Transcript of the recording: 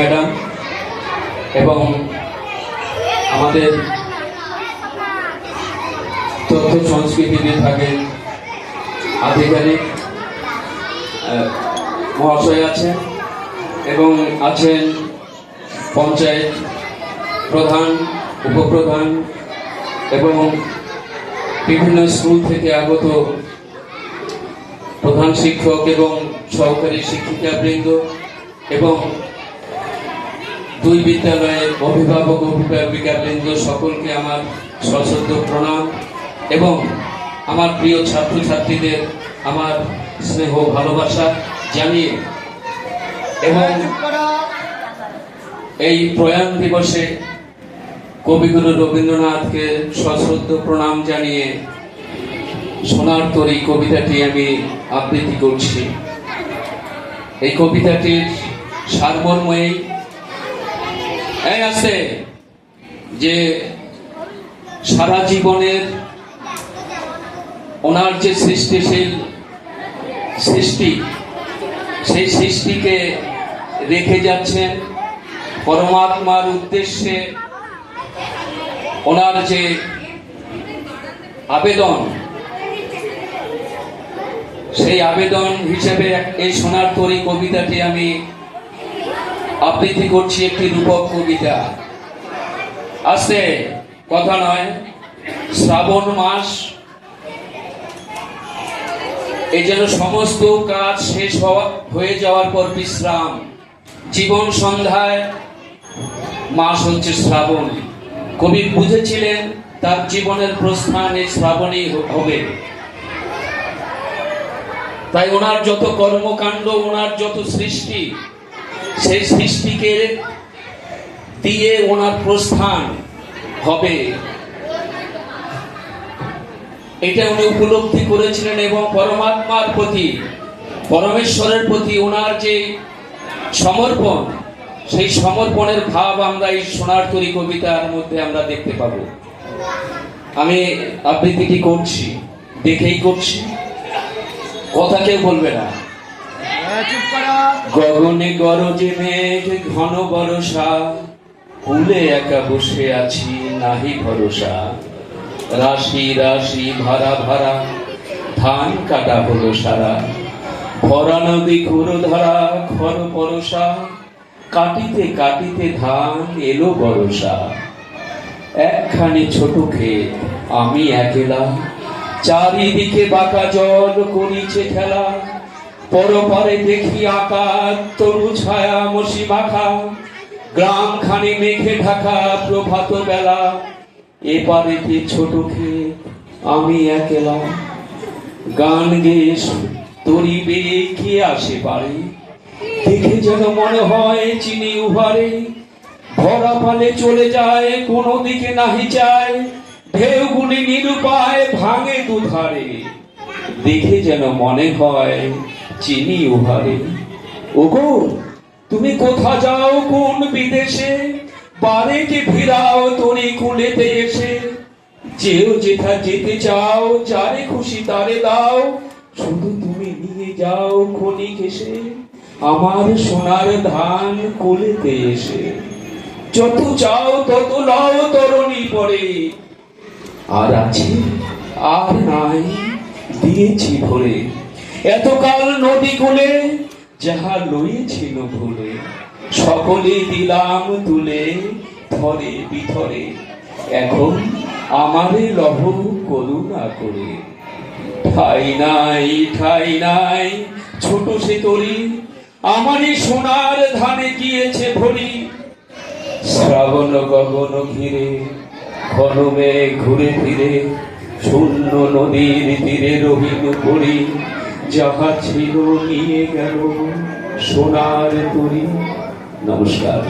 Madam এবং আমাদের তথ্য সংস্কৃতি বিভাগের আধিকারিক মহাশয় আছেন এবং আছেন পঞ্চায়েত প্রধান, উপপ্রধান এবং বিভিন্ন স্কুল থেকে আগত প্রধান শিক্ষক এবং সহকারী শিক্ষিকাবৃন্দ এবং দুই বিদ্যালয়ের অভিভাবক অভিভাবিকাবৃন্দ সকলকে আমার সশ্রদ্ধ প্রণাম এবং আমার প্রিয় ছাত্রছাত্রীদের আমার স্নেহ ভালোবাসা জানিয়ে এবং এই প্রয়াণ দিবসে কবিগুরু রবীন্দ্রনাথকে সশ্রদ্ধ প্রণাম জানিয়ে সোনার তরী কবিতাটি আমি আবৃত্তি করছি। এই কবিতাটির সারমর্ম এই আছে যে সারা জীবনের ওনার যে সৃষ্টিশীল সৃষ্টি, সেই সৃষ্টিকে রেখে যাচ্ছেন পরমাত্মার উদ্দেশ্যে। ওনার যে আবেদন, সেই আবেদন হিসেবে এই সোনার তরী কবিতাটি আমি আবৃত্তি করছি। একটি রূপক কবিতা। আস্তে, কথা নয়। শ্রাবণ মাস, এই যেন সমস্ত কাজ শেষ হয়ে যাওয়ার পর বিশ্রাম। জীবন সন্ধ্যায় মাস হচ্ছে শ্রাবণ। কবি বুঝেছিলেন তার জীবনের প্রস্থান এই শ্রাবণেই হবে। তাই ওনার যত কর্মকাণ্ড, ওনার যত সৃষ্টি, সেই সৃষ্টিকে দিয়ে ওনার প্রস্থান হবে, এটা উনি উপলব্ধি করেছিলেন এবং পরমাত্মার প্রতি, পরমেশ্বরের প্রতি ওনার যে সমর্পণ, সেই সমর্পণের ভাব আমরা এই সোনার তরী কবিতার মধ্যে আমরা দেখতে পাব। আমি আবৃত্তিটি করছি, দেখেই করছি, কথা কেউ বলবে না। গগনে গরজে মেঘ, ঘন বরষা, কুলে একা বসে আছি নাহি ভরসা। রাশি রাশি ভাড়া ভাড়া, ধান কাটা হলো সারা। ভরা নদী ঘুরো ধারা, খর পরশা, কাটিতে কাটিতে ধান এলো বরষা। একখানি ছোট ক্ষেত, আমি একলা, চারিদিকে বাঁকা জল করিছে খেলা। পরপারে দেখি আকার, তরু ছায়া মশি মাখা। গ্রাম খানি মেঘে ঢাকা, প্রভাত বেলা। এপারেতে ছোট ক্ষেত, আমি একলা। গান গেয়ে তরি বেয়ে কে আসে পারে, দেখে যেন মনে হয় চিনি উহারে। ভরা পালে চলে যায়, কোনো দিকে নাহি যায়। ঢেউগুলি নিরুপায় ভাঙে দুধারে, দেখে যেন মনে হয় চিনি উহারে। ওগো তুমি কোথা যাও কোন বিদেশে, বারেকে ফিরাও তরি কুলেতে এসে। যেও যেথা যেতে চাও, যারে খুশি তারে দাও। শুধু তুমি নিয়ে যাও ক্ষণিক এসে, আমার সোনার ধান কোলেতে এসে। যত চাও তত লও তরণী পরে, আর আছে আর নাই দিয়েছি ভরে। এতকাল নদী কোলে যাহা লইছিল ভুলে, সকলে দিলাম তুলে ধরে বিধরে। এখন আমারে লহ করুণা করে। ঠাই নাই ঠাই নাই ছোট সে তরি, আমারই সোনার ধানে গিয়েছে ভরি। শ্রাবণ গগন ঘিরে, ঘন মেঘ ঘুরে ফিরে। শূন্য নদীর তীরে রহিল পড়ি, যাহা ছিল নিয়ে গেল সোনার তরি। নমস্কার।